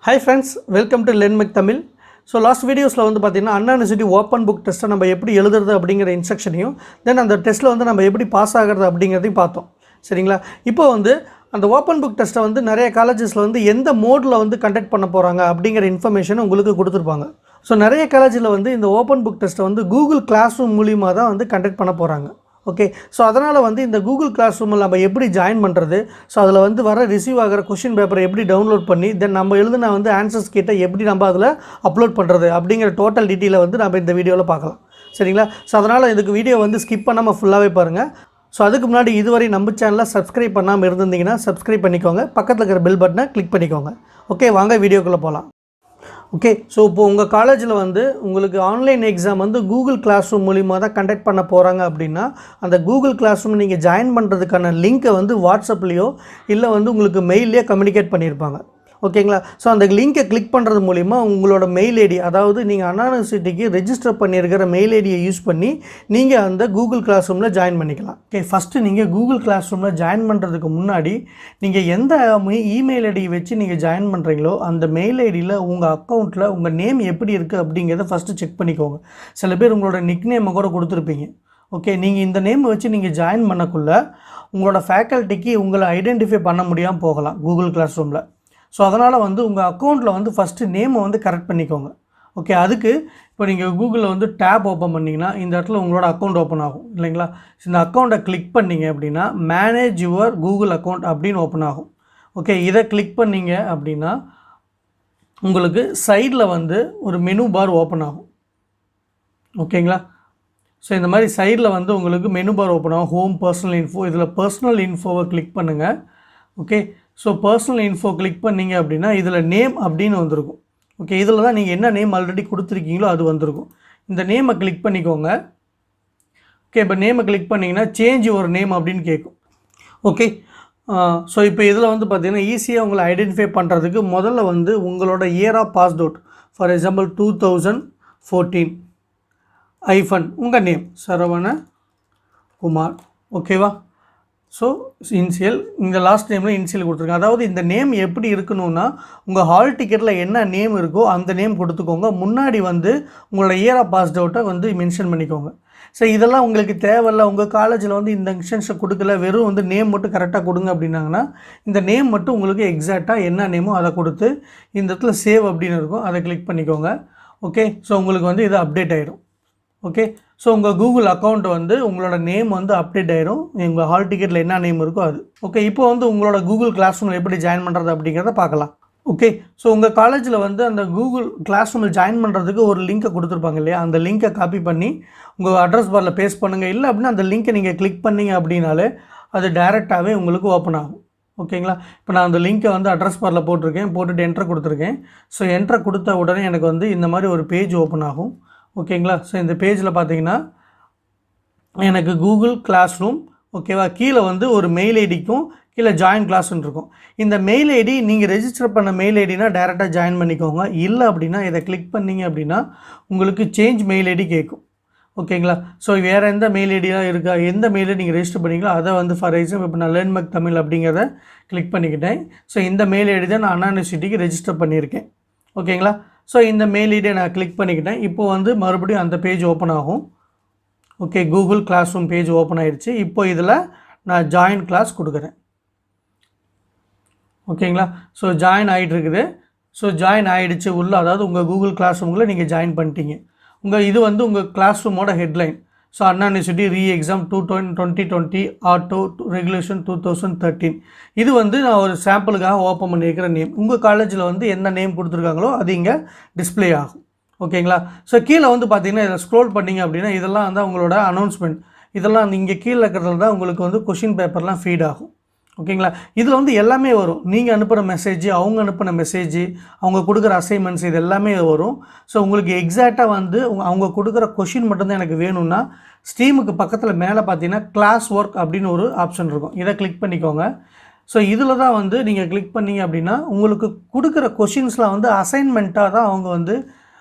Hi friends, welcome to Mech Tamizh. So last videos la வந்து பாத்தீங்கன்னா அண்ணா university open book test நம்ம எப்படி எழுதுறது அப்படிங்கற இன்ஸ்ட்ரக்ஷனையும் தென் அந்த டெஸ்ட்ல வந்து நம்ம எப்படி பாஸ் ஆகிறது அப்படிங்கறதையும் பார்த்தோம். சரிங்களா? இப்போ வந்து அந்த ஓபன் புக் டெஸ்ட்டை வந்து நிறைய காலேजेसல வந்து எந்த மோட்ல வந்து கண்டக்ட் பண்ண போறாங்க அப்படிங்கற இன்ஃபர்மேஷன் உங்களுக்கு கொடுத்திருப்பாங்க. ஸோ நிறைய காலேஜில் வந்து இந்த ஓப்பன் புக் டெஸ்ட்டை வந்து கூகுள் கிளாஸ் ரூம் மூலிமா தான் வந்து கண்டக்ட் பண்ண போகிறாங்க. ஓகே, ஸோ அதனால் வந்து இந்த கூகுள் கிளாஸ் ரூமில் நம்ம எப்படி ஜாயின் பண்ணுறது, ஸோ அதில் வந்து வர ரிசீவ் ஆகிற கொஷின் பேப்பரை எப்படி டவுன்லோட் பண்ணி தென் நம்ம எழுதுனா வந்து ஆன்சர்ஸ் கிட்ட எப்படி நம்ம அதில் அப்லோட் பண்ணுறது அப்படிங்கிற டோட்டல் டீட்டெயிலை வந்து நம்ம இந்த வீடியோவில் பார்க்கலாம். சரிங்களா? ஸோ அதனால் இதுக்கு வீடியோ வந்து ஸ்கிப் பண்ணாமல் ஃபுல்லாகவே பாருங்கள். ஸோ அதுக்கு முன்னாடி இதுவரை நம்ம சேனலில் சப்ஸ்கிரைப் பண்ணாமல் இருந்திருந்தீங்கன்னா சப்ஸ்கிரைப் பண்ணிக்கோங்க, பக்கத்தில் இருக்கிற பெல் பட்டனை கிளிக் பண்ணிக்கோங்க. ஓகே, வாங்க வீடியோக்குள்ளே போகலாம். ஓகே, ஸோ இப்போது உங்கள் காலேஜில் வந்து உங்களுக்கு ஆன்லைன் எக்ஸாம் வந்து கூகுள் கிளாஸ் ரூம் மூலிமா தான் கண்டக்ட் பண்ண போகிறாங்க அப்படின்னா அந்த கூகுள் கிளாஸ் ரூம் நீங்கள் ஜாயின் பண்ணுறதுக்கான லிங்க்கை வந்து வாட்ஸ்அப்லேயோ இல்லை வந்து உங்களுக்கு மெயிலே கம்யூனிகேட் பண்ணியிருப்பாங்க. ஓகேங்களா? ஸோ அந்த லிங்கை கிளிக் பண்ணுறது மூலிமா உங்களோட மெயில் ஐடி, அதாவது நீங்கள் அண்ணா யூனிவர்சிட்டிக்கு ரெஜிஸ்டர் பண்ணியிருக்கிற மெயில் ஐடியை யூஸ் பண்ணி நீங்கள் அந்த கூகுள் கிளாஸ் ரூமில் ஜாயின் பண்ணிக்கலாம். ஓகே, ஃபஸ்ட்டு நீங்கள் கூகுள் கிளாஸ் ரூமில் ஜாயின் பண்ணுறதுக்கு முன்னாடி நீங்கள் எந்த இமெயில் ஐடியை வச்சு நீங்கள் ஜாயின் பண்ணுறீங்களோ அந்த மெயில் ஐடியில் உங்கள் அக்கௌண்ட்டில் உங்கள் நேம் எப்படி இருக்குது அப்படிங்கிறத ஃபஸ்ட்டு செக் பண்ணிக்கோங்க. சில பேர் உங்களோட நிக் நேமை கூட கொடுத்துருப்பீங்க. ஓகே, நீங்கள் இந்த நேம் வச்சு நீங்கள் ஜாயின் பண்ணக்குள்ளே உங்களோட ஃபேக்கல்ட்டிக்கு உங்களை ஐடென்டிஃபை பண்ண முடியாமல் போகலாம் கூகுள் கிளாஸ் ரூமில். ஸோ அதனால் வந்து உங்கள் அக்கௌண்ட்டில் வந்து ஃபஸ்ட்டு நேமை வந்து கரெக்ட் பண்ணிக்கோங்க. ஓகே, அதுக்கு இப்போ நீங்கள் கூகுளில் வந்து டேப் ஓப்பன் பண்ணிங்கன்னா இந்த இடத்துல உங்களோட அக்கௌண்ட் ஓப்பன் ஆகும் இல்லைங்களா? இந்த அக்கௌண்ட்டை கிளிக் பண்ணிங்க அப்படின்னா மேனேஜ் யுவர் கூகுள் அக்கௌண்ட் அப்படின்னு ஓப்பன் ஆகும். ஓகே, இதை கிளிக் பண்ணிங்க அப்படின்னா உங்களுக்கு சைடில் வந்து ஒரு மெனு பார் ஓப்பன் ஆகும். ஓகேங்களா? ஸோ இந்த மாதிரி சைடில் வந்து உங்களுக்கு மெனு பார் ஓப்பன் ஆகும். ஹோம், பர்சனல் இன்ஃபோ, இதில் பர்சனல் இன்ஃபோவை கிளிக் பண்ணுங்கள். Okay, so personal info click பண்ணிங்க அப்படின்னா இதில் நேம் அப்படின்னு வந்திருக்கும். ஓகே, இதில் தான் நீங்கள் என்ன நேம் ஆல்ரெடி கொடுத்துருக்கீங்களோ அது வந்திருக்கும். இந்த நேமை கிளிக் பண்ணிக்கோங்க. ஓகே, இப்போ நேமை கிளிக் பண்ணிங்கன்னா சேஞ்ச் யுவர் நேம் அப்படின்னு கேட்கும். ஓகே, ஸோ இப்போ இதில் வந்து பார்த்திங்கன்னா ஈஸியாக உங்களை ஐடென்டிஃபை பண்ணுறதுக்கு முதல்ல வந்து உங்களோட year of passed out, for example 2014 hyphen உங்கள் நேம் சரவண குமார். ஓகேவா? ஸோ இன்சியல், இந்த லாஸ்ட் நேமில் இன்சியல் கொடுத்துருங்க. அதாவது இந்த நேம் எப்படி இருக்கணும்னா உங்கள் ஹால் டிக்கெட்டில் என்ன நேம் இருக்கோ அந்த நேம் கொடுத்துக்கோங்க. முன்னாடி வந்து உங்களோட இயர் ஆஃப் பாஸ்ட் அவுட்டை வந்து மென்ஷன் பண்ணிக்கோங்க. ஸோ இதெல்லாம் உங்களுக்கு தேவையில்ல, உங்கள் காலேஜில் வந்து இந்த இன்ஸ்ட்ரக்ஷன் கொடுக்கல, வெறும் வந்து நேம் மட்டும் கரெக்டாக கொடுங்க அப்படின்னாங்கன்னா இந்த நேம் மட்டும் உங்களுக்கு எக்ஸாக்டாக என்ன நேமோ அதை கொடுத்து இந்த இடத்துல சேவ் அப்படின்னு இருக்கும், அதை கிளிக் பண்ணிக்கோங்க. ஓகே, ஸோ உங்களுக்கு வந்து இது அப்டேட் ஆகிடும். ஓகே, ஸோ உங்கள் கூகுள் அக்கௌண்ட் வந்து உங்களோட நேம் வந்து அப்டேட் ஆகிடும், உங்கள் ஹால் டிக்கெட்டில் என்ன நேம் இருக்கோ அது. ஓகே, இப்போ வந்து உங்களோட கூகுள் கிளாஸ் ரூமில் எப்படி ஜாயின் பண்ணுறது அப்படிங்கிறத பார்க்கலாம். ஓகே, ஸோ உங்கள் காலேஜில் வந்து அந்த கூகுள் கிளாஸ் ரூமில் ஜாயின் பண்ணுறதுக்கு ஒரு லிங்க்கை கொடுத்துருப்பாங்க இல்லையா? அந்த லிங்க்கை காப்பி பண்ணி உங்கள் அட்ரஸ் பாரில் பேஸ்ட் பண்ணுங்கள். இல்லை அப்படின்னா அந்த லிங்க்கை நீங்கள் கிளிக் பண்ணிங்க அப்படின்னாலே அது டைரெக்டாகவே உங்களுக்கு ஓப்பன் ஆகும். ஓகேங்களா? இப்போ நான் அந்த லிங்க்கை வந்து அட்ரஸ் பாரில் போட்டிருக்கேன், போட்டுட்டு என்ட்ரு கொடுத்துருக்கேன். ஸோ என்ட்ரு கொடுத்த உடனே எனக்கு வந்து இந்த மாதிரி ஒரு பேஜ் ஓப்பன் ஆகும். ஓகேங்களா? ஸோ இந்த பேஜில் பார்த்தீங்கன்னா எனக்கு கூகுள் கிளாஸ் ரூம், ஓகேவா, கீழே வந்து ஒரு மெயில் ஐடிக்கும் கீழே ஜாயின் கிளாஸ்ன்னு இருக்கும். இந்த மெயில் ஐடி நீங்கள் ரெஜிஸ்டர் பண்ண மெயில் ஐடினா டேரெக்டாக ஜாயின் பண்ணிக்கோங்க. இல்லை அப்படின்னா இதை கிளிக் பண்ணிங்க அப்படின்னா உங்களுக்கு சேஞ்ச் மெயில் ஐடி கேட்கும். ஓகேங்களா? ஸோ வேறு எந்த மெயில் ஐடியாக இருக்கா, எந்த மெயிலை நீங்கள் ரெஜிஸ்டர் பண்ணிங்களோ அதை வந்து ஃபார் எக்ஸாம்பிள் இப்போ நான் Mech Tamizh அப்படிங்கிறத கிளிக் பண்ணிக்கிட்டேன். ஸோ இந்த மெயில் ஐடி தான் நான் அண்ணா யூனிவர்சிட்டிக்கு ரெஜிஸ்டர் பண்ணியிருக்கேன். ஓகேங்களா? ஸோ இந்த மெயில் ஐடியை நான் கிளிக் பண்ணிக்கிட்டேன். இப்போது வந்து மறுபடியும் அந்த பேஜ் ஓப்பன் ஆகும். Okay, Google classroom page open ஆகிடுச்சு. இப்போ இதில் நான் ஜாயின் கிளாஸ் கொடுக்குறேன். ஓகேங்களா? ஸோ ஜாயின் ஆகிட்டுருக்குது. ஸோ ஜாயின் ஆகிடுச்சு உள்ள, அதாவது உங்கள் கூகுள் கிளாஸ் ரூமில் நீங்கள் ஜாயின் பண்ணிட்டீங்க. இது வந்து உங்கள் கிளாஸ் ரூமோட headline. So Anna university re exam 2020 auto regulation 2013. இது வந்து நான் ஒரு சாம்பிளுக்காக ஓப்பன் பண்ணியிருக்கிற நேம். உங்கள் காலேஜில் வந்து என்ன நேம் கொடுத்துருக்காங்களோ அது இங்கே டிஸ்பிளே ஆகும். ஓகேங்களா? ஸோ கீழே வந்து பார்த்தீங்கன்னா இதில் ஸ்க்ரோல் பண்ணிங்க அப்படின்னா இதெல்லாம் வந்து உங்களோட அனௌன்ஸ்மெண்ட், இதெல்லாம் இங்கே கீழே இருக்கிறதுல தான் உங்களுக்கு வந்து கொஷின் பேப்பர்லாம் ஃபீட் ஆகும். ஓகேங்களா? இதில் வந்து எல்லாமே வரும். நீங்கள் அனுப்புகிற மெசேஜ், அவங்க அனுப்பின மெசேஜ், அவங்க கொடுக்குற அசைன்மெண்ட்ஸ், இது எல்லாமே வரும். ஸோ உங்களுக்கு எக்ஸாக்டாக வந்து அவங்க கொடுக்குற கொஷின் மட்டும்தான் எனக்கு வேணும்னா ஸ்ட்ரீமுக்கு பக்கத்தில் மேலே பார்த்தீங்கன்னா கிளாஸ் ஒர்க் அப்படின்னு ஒரு ஆப்ஷன் இருக்கும், இதை கிளிக் பண்ணிக்கோங்க. ஸோ இதில் தான் வந்து நீங்கள் கிளிக் பண்ணிங்க அப்படின்னா உங்களுக்கு கொடுக்குற கொஷின்ஸ்லாம் வந்து அசைன்மெண்ட்டாக தான் அவங்க வந்து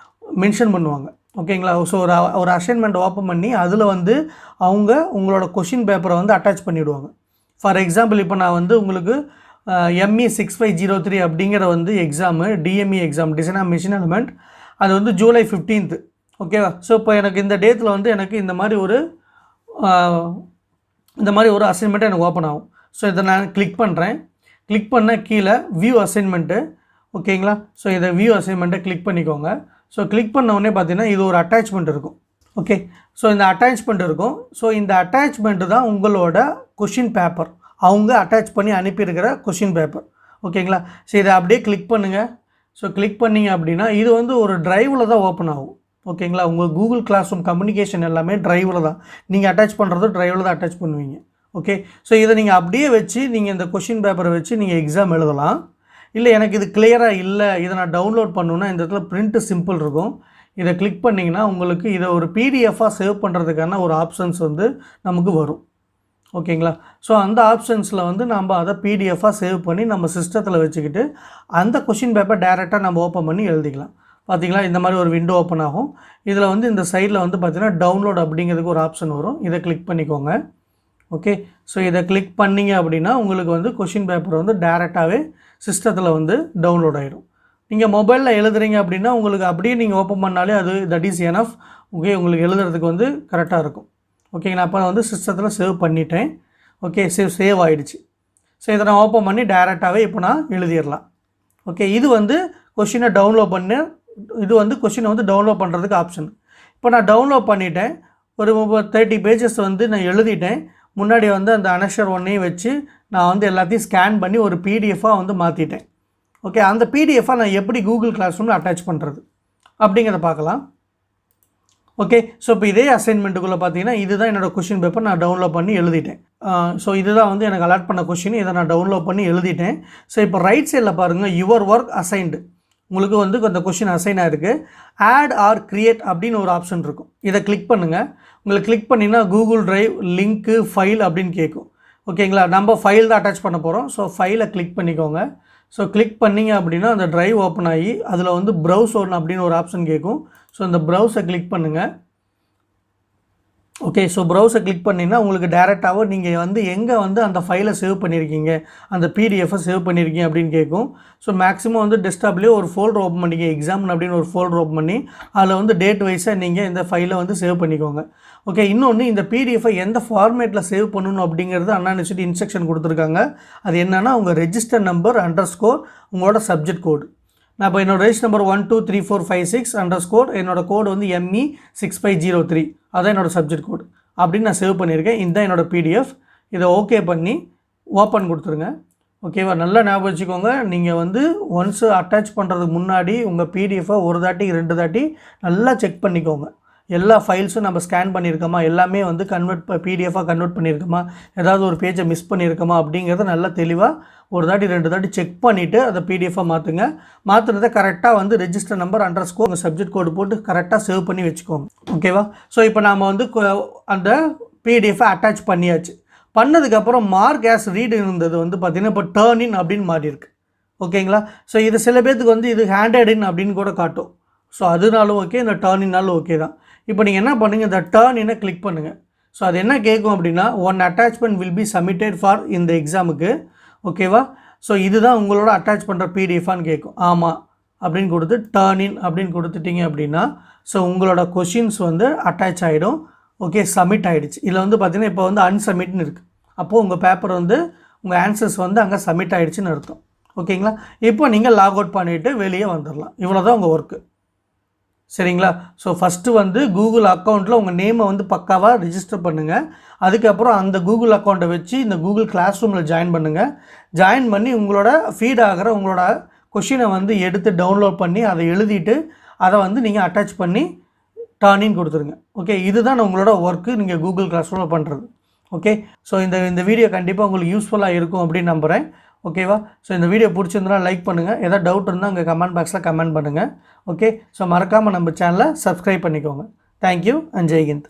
மென்ஷன் பண்ணுவாங்க. ஓகேங்களா? ஸோ ஒரு அசைன்மெண்ட் ஓப்பன் பண்ணி அதில் வந்து அவங்க உங்களோட கொஷின் பேப்பரை வந்து அட்டாச் பண்ணிவிடுவாங்க. ஃபார் எக்ஸாம்பிள் இப்போ நான் வந்து உங்களுக்கு ME6503 அப்படிங்கிற வந்து exam DME exam design of machine element அது வந்து ஜூலை 15th ஓகேவா. ஸோ இப்போ எனக்கு இந்த டேட்டில் வந்து எனக்கு இந்த மாதிரி ஒரு அசைன்மெண்ட்டு எனக்கு ஓப்பன் ஆகும். ஸோ இதை நான் கிளிக் பண்ணுறேன். கிளிக் பண்ண கீழே வியூ அசைன்மெண்ட்டு ஓகேங்களா. ஸோ இதை வியூ அசைன்மெண்ட்டை கிளிக் பண்ணிக்கோங்க. ஸோ கிளிக் பண்ண உடனே பார்த்தீங்கன்னா இது ஒரு அட்டாச்மெண்ட் இருக்கும். ஓகே, ஸோ இந்த அட்டாச்மெண்ட் இருக்கும். ஸோ இந்த அட்டாச்மெண்ட்டு தான் உங்களோட கொஷின் பேப்பர், அவங்க அட்டாச் பண்ணி அனுப்பியிருக்கிற கொஷின் பேப்பர் ஓகேங்களா. ஸோ இதை அப்படியே கிளிக் பண்ணுங்கள். ஸோ கிளிக் பண்ணிங்க அப்படின்னா இது வந்து ஒரு ட்ரைவில் தான் ஓப்பன் ஆகும் ஓகேங்களா. உங்கள் கூகுள் கிளாஸ் ரூம் கம்யூனிகேஷன் எல்லாமே ட்ரைவில் தான் நீங்கள் அட்டாச் பண்ணுறது, ட்ரைவில் தான் அட்டாச் பண்ணுவீங்க. ஓகே, ஸோ இதை நீங்கள் அப்படியே வச்சு நீங்கள் இந்த கொஷின் பேப்பரை வச்சு நீங்கள் எக்ஸாம் எழுதலாம். இல்லை எனக்கு இது கிளியராக இல்லை, இதை நான் டவுன்லோட் பண்ணணுன்னா இந்த இடத்துல பிரிண்ட் சிம்பிள் இருக்கும். இதை கிளிக் பண்ணிங்கன்னா உங்களுக்கு இதை ஒரு பிடிஎஃபாக சேவ் பண்ணுறதுக்கான ஒரு ஆப்ஷன்ஸ் வந்து நமக்கு வரும் ஓகேங்களா. ஸோ அந்த ஆப்ஷன்ஸில் வந்து நம்ம அதை பிடிஎஃபாக சேவ் பண்ணி நம்ம சிஸ்டத்தில் வச்சுக்கிட்டு அந்த கொஷின் பேப்பர் டேரெக்டாக நம்ம ஓப்பன் பண்ணி எழுதிக்கலாம். பார்த்திங்களா, இந்த மாதிரி ஒரு விண்டோ ஓப்பன் ஆகும். இதில் வந்து இந்த சைடில் வந்து பார்த்திங்கன்னா டவுன்லோட் அப்படிங்கிறதுக்கு ஒரு ஆப்ஷன் வரும். இதை கிளிக் பண்ணிக்கோங்க. ஓகே, ஸோ இதை கிளிக் பண்ணிங்க அப்படின்னா உங்களுக்கு வந்து கொஷின் பேப்பர் வந்து டேரெக்டாகவே சிஸ்டத்தில் வந்து டவுன்லோட் ஆகிடும். நீங்கள் மொபைலில் எழுதுறீங்க அப்படின்னா உங்களுக்கு அப்படியே நீங்கள் ஓப்பன் பண்ணாலே அது தட் இஸ் எனஃப். ஓகே, உங்களுக்கு எழுதுறதுக்கு வந்து கரெக்டாக இருக்கும். ஓகே, நான் அப்போ வந்து சிஸ்டத்தில் சேவ் பண்ணிட்டேன். ஓகே, சேவ் ஆகிடுச்சு. ஸோ இதை நான் ஓப்பன் பண்ணி டேரெக்டாகவே இப்போ நான் எழுதிடலாம். ஓகே, இது வந்து கொஷினை டவுன்லோட் பண்ண இது வந்து கொஷினை வந்து டவுன்லோட் பண்ணுறதுக்கு ஆப்ஷன். இப்போ நான் டவுன்லோட் பண்ணிட்டேன். ஒரு 30 பேஜஸ் வந்து நான் எழுதிட்டேன். முன்னாடி வந்து அந்த அனஷர் ஒன்னையும் வச்சு நான் வந்து எல்லாத்தையும் ஸ்கேன் பண்ணி ஒரு பிடிஎஃபாக வந்து மாற்றிட்டேன். ஓகே, அந்த பிடிஎஃபாக நான் எப்படி கூகுள் கிளாஸ் ரூமில் அட்டாச் பண்ணுறது அப்படிங்கிறத பார்க்கலாம். ஓகே, ஸோ இப்போ இதே அசைன்மெண்ட்டுக்குள்ளே பார்த்தீங்கன்னா இதுதான் என்னோடய கொஷின் பேப்பர், நான் டவுன்லோட் பண்ணி எழுதிட்டேன். ஸோ இதுதான் வந்து எனக்கு அலாட் பண்ண கொஷின், இதை நான் டவுன்லோட் பண்ணி எழுதிட்டேன். ஸோ இப்போ ரைட் சைடில் பாருங்கள் யுவர் ஒர்க் அசைன்டு, உங்களுக்கு வந்து அந்த கொஷின் அசைன் ஆகிருக்கு. ஆட் ஆர் கிரியேட் அப்படின்னு ஒரு ஆப்ஷன் இருக்கும். இதை கிளிக் பண்ணுங்கள். உங்களுக்கு கிளிக் பண்ணிங்கன்னா கூகுள் ட்ரைவ் லிங்க்கு ஃபைல் அப்படின்னு கேட்கும். ஓகேங்களா, நம்ம ஃபைல் தான் அட்டாச் பண்ண போகிறோம். ஸோ ஃபைலை கிளிக் பண்ணிக்கோங்க. ஸோ கிளிக் பண்ணிங்க அப்படின்னா அந்த ட்ரைவ் ஓப்பன் ஆகி அதில் வந்து ப்ரௌஸ் ஒன்று அப்படின்னு ஒரு ஆப்ஷன் கேட்கும். ஸோ இந்த ப்ரௌஸை கிளிக் பண்ணுங்கள். ஓகே, ஸோ ப்ரௌஸை கிளிக் பண்ணிங்கன்னா உங்களுக்கு டேரெக்டாக நீங்கள் வந்து எங்கே வந்து அந்த ஃபைலை சேவ் பண்ணியிருக்கீங்க, அந்த பிடிஎஃபை சேவ் பண்ணியிருக்கீங்க அப்படின்னு கேட்கும். ஸோ மேக்ஸிமம் வந்து டெஸ்க்டாப்லேயே ஒரு ஃபோல்டர் ஓப்பன் பண்ணிக்க, எக்ஸாம் அப்படின்னு ஒரு ஃபோல்டர் ஓப்பன் பண்ணி அதில் வந்து டேட் வைஸாக நீங்கள் இந்த ஃபைலை வந்து சேவ் பண்ணிக்கோங்க. ஓகே, இன்னொன்று இந்த பிடிஎஃபை எந்த ஃபார்மேட்டில் சேவ் பண்ணணும் அப்படிங்கிறது அண்ணா யூனிவர்சிட்டி இன்ஸ்ட்ரக்ஷன் கொடுத்துருக்காங்க. அது என்னென்னா உங்கள் ரெஜிஸ்டர் நம்பர் _ உங்களோட சப்ஜெக்ட் கோடு. நான் இப்போ என்னோடய ரெஜிஸ்டர் நம்பர் 123456_ என்னோடய கோடு வந்து ME6503, அதான் என்னோடய சப்ஜெக்ட் கோடு அப்படின்னு நான் சேவ் பண்ணியிருக்கேன். இதுதான் என்னோடய பிடிஎஃப். இதை ஓகே பண்ணி ஓப்பன் கொடுத்துருங்க. ஓகேவா, நல்லா ஞாபகம் வச்சுக்கோங்க. நீங்கள் வந்து ஒன்ஸு அட்டாச் பண்ணுறதுக்கு முன்னாடி உங்கள் பிடிஎஃபை ஒரு தாட்டி 2 தாட்டி நல்லா செக் பண்ணிக்கோங்க. எல்லா ஃபைல்ஸும் நம்ம ஸ்கேன் பண்ணியிருக்கோமா, எல்லாமே வந்து பிடிஎஃபாக கன்வெர்ட் பண்ணியிருக்கோமா, ஏதாவது ஒரு பேஜை மிஸ் பண்ணியிருக்கோமா அப்படிங்கிறத நல்லா தெளிவாக ஒரு தாட்டி 2 தாட்டி செக் பண்ணிவிட்டு அதை பிடிஎஃபாக மாற்றுங்க. மாற்றுறதை கரெக்டாக வந்து ரெஜிஸ்டர் நம்பர் _ உங்கள் சப்ஜெக்ட் கோடு போட்டு கரெக்டாக சேவ் பண்ணி வச்சுக்கோங்க. ஓகேவா, ஸோ இப்போ நாம் வந்து அந்த பிடிஎஃபை அட்டாச் பண்ணியாச்சு. பண்ணதுக்கப்புறம் மார்க் ஆஸ் ரீட் இருந்தது வந்து பார்த்திங்கன்னா இப்போ டர்ன் இன் அப்படின்னு மாறி இருக்கு. ஓகேங்களா, ஸோ இது சில பேர்த்துக்கு வந்து இது ஹேண்டட் இன் அப்படின்னு கூட காட்டும். ஸோ அதனாலும் ஓகே, இந்த டர்ன் இன்னாலும் ஓகே தான். இப்போ நீங்கள் என்ன பண்ணுங்கள், இந்த டர்ன் இன்னை கிளிக் பண்ணுங்கள். ஸோ அது என்ன கேட்கும் அப்படின்னா one attachment will be submitted for இந்த எக்ஸாமுக்கு. ஓகேவா, ஸோ இதுதான் உங்களோட அட்டாச் பண்ணுற பிடிஎஃபான்னு கேட்கும். ஆமாம் அப்படின்னு கொடுத்து டர்ன் இன் அப்படின்னு கொடுத்துட்டிங்க அப்படின்னா ஸோ உங்களோட கொஷின்ஸ் வந்து அட்டாச் ஆகிடும். ஓகே, சப்மிட் ஆகிடுச்சு. இதில் வந்து பார்த்திங்கன்னா இப்போ வந்து அன்சப்மிட்னு இருக்குது. அப்போது உங்கள் பேப்பர் வந்து உங்கள் ஆன்சர்ஸ் வந்து அங்கே சப்மிட் ஆகிடுச்சின்னு அர்த்தம். ஓகேங்களா, இப்போ நீங்கள் லாக் அவுட் பண்ணிவிட்டு வெளியே வந்துடலாம். இவ்வளோ தான் உங்கள் ஒர்க்கு. சரிங்களா, ஸோ ஃபஸ்ட்டு வந்து கூகுள் அக்கௌண்ட்டில் உங்கள் நேமை வந்து பக்காவாக ரிஜிஸ்டர் பண்ணுங்கள். அதுக்கப்புறம் அந்த கூகுள் அக்கௌண்ட்டை வச்சு இந்த கூகுள் கிளாஸ் ரூமில் ஜாயின் பண்ணுங்கள். ஜாயின் பண்ணி உங்களோட ஃபீட் ஆகிற உங்களோட கொஷினை வந்து எடுத்து டவுன்லோட் பண்ணி அதை எழுதிட்டு அதை வந்து நீங்கள் அட்டாச் பண்ணி டர்னின் கொடுத்துருங்க. ஓகே, இதுதான் உங்களோட ஒர்க்கு நீங்கள் கூகுள் கிளாஸ் ரூமில் பண்ணுறது. ஓகே, ஸோ இந்த வீடியோ கண்டிப்பாக உங்களுக்கு யூஸ்ஃபுல்லாக இருக்கும் அப்படின்னு நம்புகிறேன். ஓகேவா, ஸோ இந்த வீடியோ பிடிச்சிருந்தா லைக் பண்ணுங்கள். ஏதாவது டவுட் இருந்தால் உங்கள் கமெண்ட் பாக்ஸில் கமெண்ட் பண்ணுங்கள். ஓகே, ஸோ மறக்காமல் நம்ம சேனலை சப்ஸ்கிரைப் பண்ணிக்கோங்க. Thank you and Jai Hind.